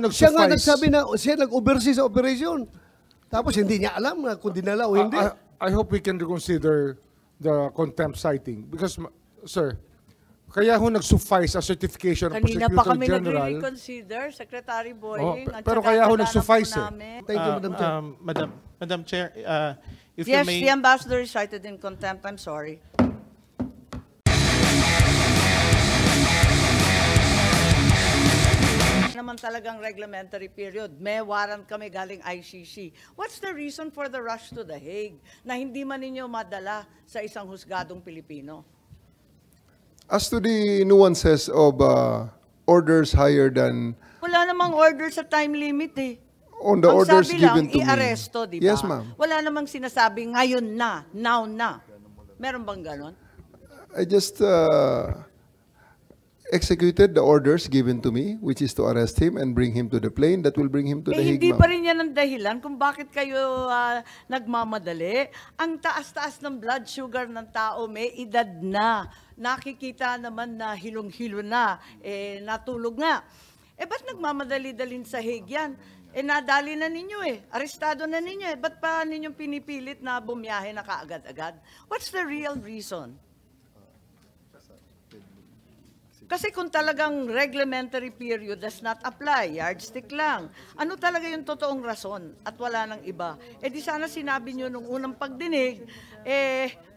ho Siya nga nag-suffice. nagsabi na siya nag-oversee sa operation. Tapos hindi niya alam na kung dinala o hindi. I hope we can reconsider the contempt citing because, sir, kaya ho nag-suffice a certification ng Kanina pa Prosecutor kami General. nagre-reconsider, Secretary Boying. Oh, pero kaya ho nag-suffice Thank you, Madam Chair. Madam Chair, if Yes, you may... the ambassador is cited in contempt. I'm sorry. Naman talagang reglementary period. May warrant kami galing ICC. What's the reason for the rush to The Hague na hindi man ninyo madala sa isang husgadong Pilipino? As to the nuances of orders higher than Wala namang order sa time limit eh. on the Ang orders sabi given lang, to me. i-aresto, di ba? Yes, ma'am. Wala namang sinasabi ngayon na, now na. Meron bang ganon? I just executed the orders given to me, which is to arrest him and bring him to the plane that will bring him to the Hague, Hindi ma'am. pa rin yan ang dahilan kung bakit kayo nagmamadali. Ang taas-taas ng blood sugar ng tao, may edad na. Nakikita naman na hilong-hilo na, natulog nga. Ba't nagmamadali-dalin sa Hague yan? Nadali na ninyo arestado na ninyo Ba't pa ninyong pinipilit na bumiyahe na kaagad-agad? What's the real reason? Kasi kung talagang reglementary period does not apply, yardstick lang. Ano talaga yung totoong rason at wala nang iba? Di sana sinabi nyo nung unang pagdinig,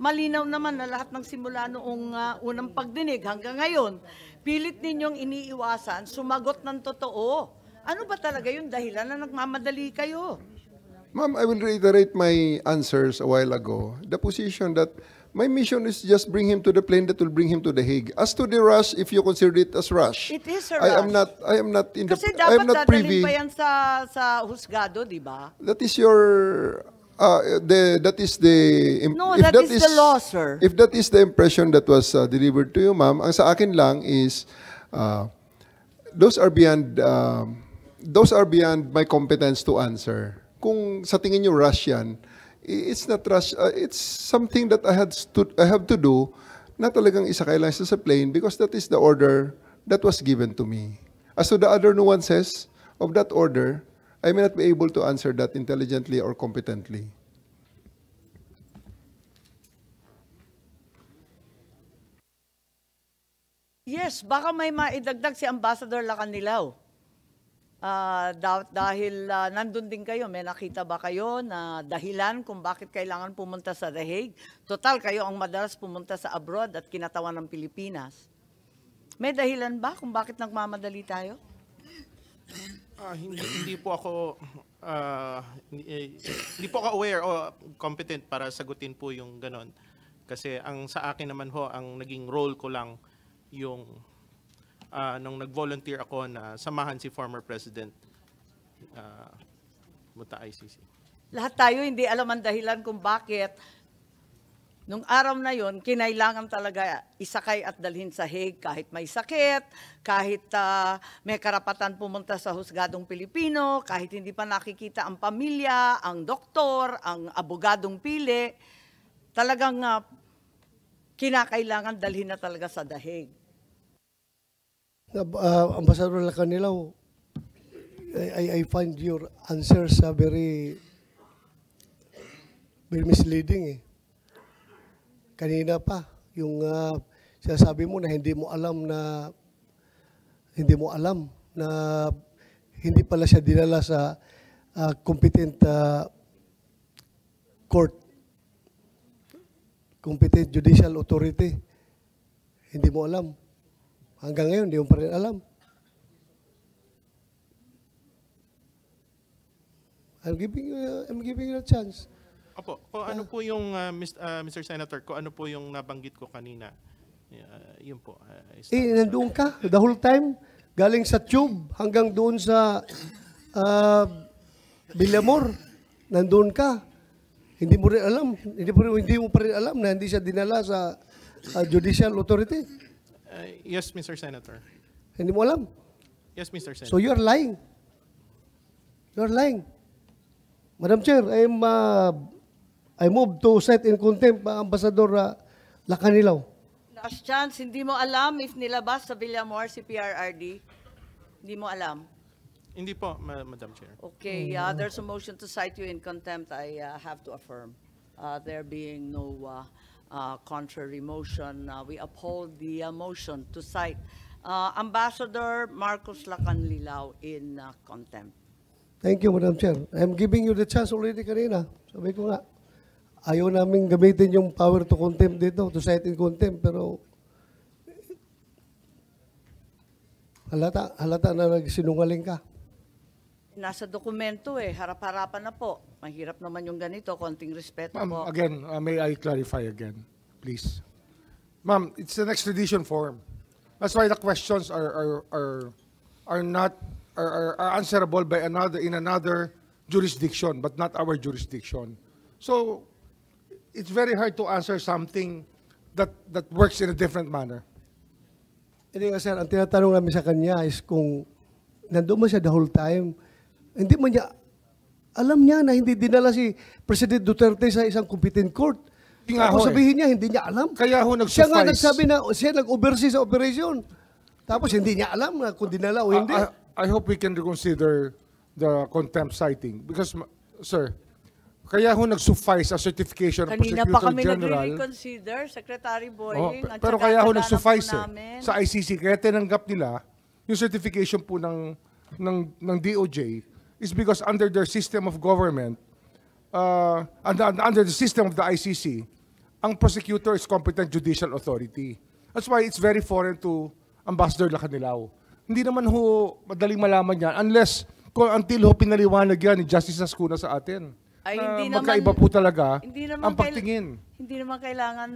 malinaw naman na lahat ng simula noong unang pagdinig hanggang ngayon, pilit ninyong iniiwasan, sumagot ng totoo. Ano ba talaga yung dahilan na nagmamadali kayo? Ma'am, I will reiterate my answers a while ago. The position that my mission is just bring him to the plane that will bring him to the Hague. As to the rush, if you consider it as rush, It is a I rush. am not in the, Kasi I am dapat not dadalhin privy. pa yan sa husgado, di ba? That is your, that is the, No, if that is the law, sir. If that is the impression that was delivered to you, ma'am, ang sa akin lang is, those are beyond my competence to answer. Kung sa tingin nyo rush yan, it's not rush. It's something that I have to do na talagang isakay lang sa plane because that is the order that was given to me. As to the other nuances of that order, I may not be able to answer that intelligently or competently. Yes, baka may maidagdag si Ambassador Lacanilaw. Dahil nandun din kayo, may nakita ba kayo na dahilan kung bakit kailangan pumunta sa The Hague? Total, kayo ang madalas pumunta sa abroad at kinatawan ng Pilipinas. May dahilan ba kung bakit nagmamadali tayo? Hindi po ako hindi po ako aware o competent para sagutin po yung ganon. Kasi ang sa akin naman ho, ang naging role ko lang yung nung nag-volunteer ako na samahan si former President Muta ICC. Lahat tayo hindi alam ang dahilan kung bakit nung araw na yon kinailangan talaga isakay at dalhin sa Hague kahit may sakit, kahit may karapatan pumunta sa husgadong Pilipino, kahit hindi pa nakikita ang pamilya, ang doktor, ang abogadong pili, talagang kinakailangan dalhin na talaga sa The Hague. Ambassador Lacanilaw, I find your answers very misleading Kanina pa, yung sinasabi mo na hindi mo alam na hindi pala siya dinala sa competent court, competent judicial authority. Hindi mo alam. Hanggang ngayon, hindi mo pa rin alam. I'm giving you a chance. Opo, kung ano po yung, Mr. Senator, kung ano po yung nabanggit ko kanina, yun po. Nandoon ka the whole time, galing sa tube hanggang doon sa Villamor, nandoon ka. Hindi mo rin alam, hindi mo pa rin alam na hindi siya dinala sa judicial authority. Yes, Mr. Senator. Hindi mo alam. Yes, Mr. Senator. So you're lying. You're lying. Madam Chair, I move to set in contempt Ambassador Lacanilaw. Last chance, hindi mo alam if nilabas sa Villamor si PRRD? Hindi mo alam? Hindi po, Madam Chair. Okay, there's a motion to cite you in contempt. I have to affirm. There being no contrary motion, we uphold the motion to cite Ambassador Marcos Lacanlilao in contempt. Thank you, Madam Chair. I'm giving you the chance already kanina. Sabi ko nga, ayaw namin gamitin yung power to contempt dito, to cite in contempt, pero halata na nagsinungaling ka. Nasa dokumento harap-harapan na po. Mahirap naman yung ganito, konting respeto po. Again, may I clarify again, please? Ma'am, it's an extradition form. That's why the questions are answerable by another jurisdiction, but not our jurisdiction. So it's very hard to answer something that works in a different manner. Hindi nga sir, ang tinatanong namin sa kanya is kung nandun mo siya the whole time, hindi man niya, alam niya na hindi dinala si President Duterte sa isang competent court. Tapos sabihin niya, hindi niya alam. Kaya ho Siya nga nag-suffice. nagsabi na siya nag-oversee sa operation. Tapos hindi niya alam na kung dinala o hindi. I hope we can reconsider the contempt citing because, sir, kaya ho nag-suffice a certification of Kanina pa Prosecutor kami General. nagre-reconsider, Secretary Boying. at Pero saka kaya ho taganap nag-suffice po namin. sa ICC, kaya tinanggap nila yung certification po ng DOJ is because under their system of government, under the system of the ICC, ang prosecutor is competent judicial authority. That's why it's very foreign to Ambassador Lacanilao. Hindi naman ho madaling malaman yan until ho pinaliwanag yan ni Justice Ascuna sa atin. Ay, Na hindi magkaiba naman- po talaga Hindi naman ang pagtingin. Hindi naman kailangan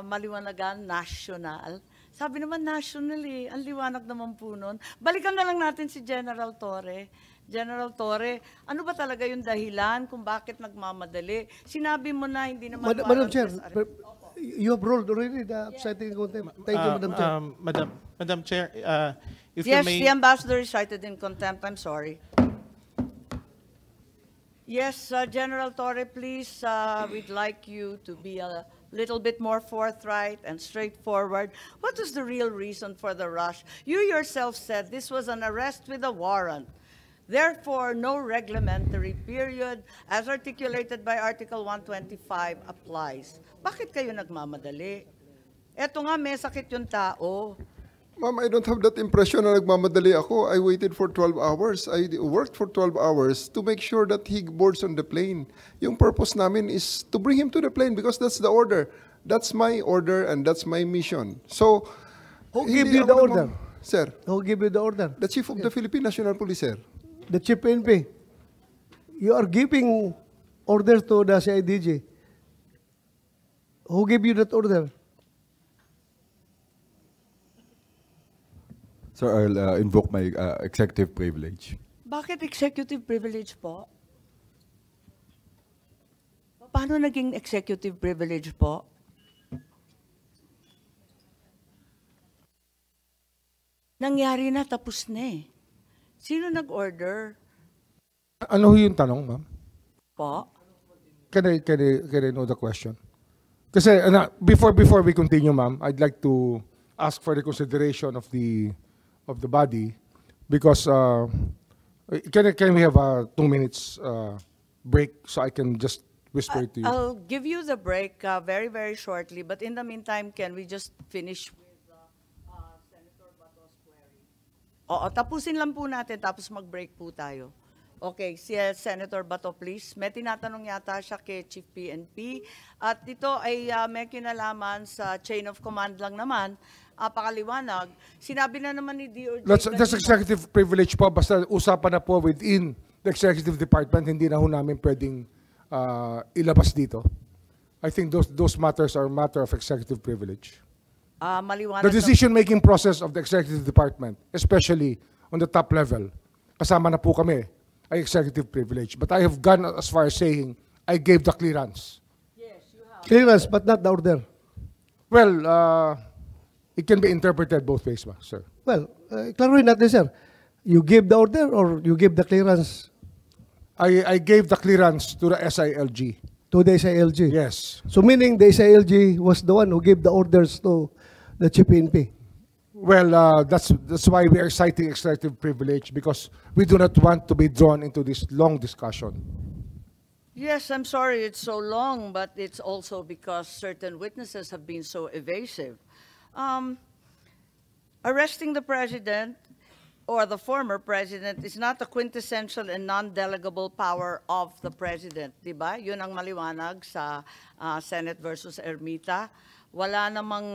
maliwanagan national. Sabi naman national ang liwanag naman po nun. Balikan na lang natin si General Torre. General Torre, ano ba talaga yung dahilan kung bakit nagmamadali? Sinabi mo na hindi naman Madam Chair, warrantless arrest. you have ruled already the citing in contempt. Thank you, Madam Chair. Madam Chair, if Yes, you may... the ambassador is cited in contempt. I'm sorry. Yes, General Torre, please, we'd like you to be a little bit more forthright and straightforward. What was the real reason for the rush? You yourself said this was an arrest with a warrant. Therefore, no reglementary period as articulated by Article 125 applies. Bakit kayo nagmamadali? Eto nga, may sakit yung tao. Ma'am, I don't have that impression na nagmamadali ako. I waited for 12 hours. I worked for 12 hours to make sure that he boards on the plane. Yung purpose namin is to bring him to the plane because that's the order. That's my order and that's my mission. So, Who hindi gave you ako the order? Sir, Who gave you the order? the Chief of the Philippine National Police, sir. The Chief PNP. You are giving orders to the CIDG. Who gave you that order? Sir, I'll invoke my executive privilege. Bakit executive privilege po? Paano naging executive privilege po? Nangyari na, tapos na Sino nag-order Ano ho yung tanong, ma'am? po? Can I know the question? Kasi before we continue, ma'am, I'd like to ask for the consideration of the body because can we have a 2 minutes break so I can just whisper to you? I'll give you the break very, very shortly, but in the meantime, can we just finish with Senator Bato's query? Oo, tapusin lang po natin, tapos mag-break po tayo. Okay, si Senator Bato, please. May tinatanong yata siya kay Chief PNP. At ito ay may kinalaman sa chain of command lang naman. Pakaliwanag. Sinabi na naman ni DOJ. That's executive privilege po, basta usapan na po within the executive department, hindi na ho namin pwedeng ilabas dito. I think those matters are matter of executive privilege. Maliwanag The decision-making process of the executive department, especially on the top level, kasama na po kami, ay executive privilege. But I have gone as far as saying, I gave the clearance. Clearance, but not the order. Well, it can be interpreted both ways, sir. Well, klaruhin natin, sir. You gave the order or you gave the clearance I gave the clearance to the SILG. to the SILG? Yes. So meaning the SILG was the one who gave the orders to the Chief PNP? Well, that's why we are citing executive privilege, because we do not want to be drawn into this long discussion. Yes, I'm sorry it's so long, but it's also because certain witnesses have been so evasive. Arresting the president or the former president is not a quintessential and non-delegable power of the president, di ba? Yun ang maliwanag sa Senate versus Ermita. Wala namang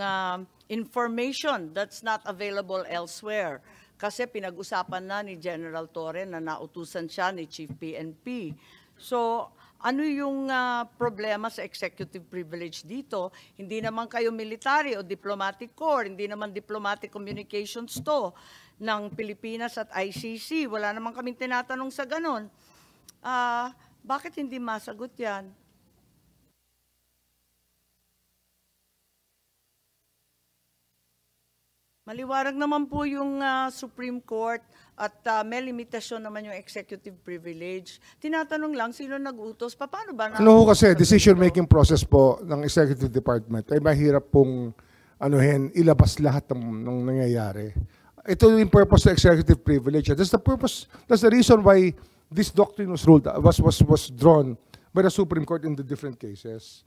information that's not available elsewhere. Kasi pinag-usapan na ni General Torre na nautusan siya ni Chief PNP. So, ano yung problema sa executive privilege dito? Hindi naman kayo military o diplomatic corps, hindi naman diplomatic communications to ng Pilipinas at ICC. Wala naman kaming tinatanong sa ganon. Bakit hindi masagot yan? Maliwarag naman po yung Supreme Court at may limitasyon naman yung executive privilege. Tinatanong lang, sino nag-utos? Paano ba? Ano ho kasi, decision-making process po ng executive department ay mahirap pong ilabas lahat ng nangyayari. Ito yung purpose of executive privilege. That's the purpose, that's the reason why this doctrine was ruled, was drawn by the Supreme Court in the different cases.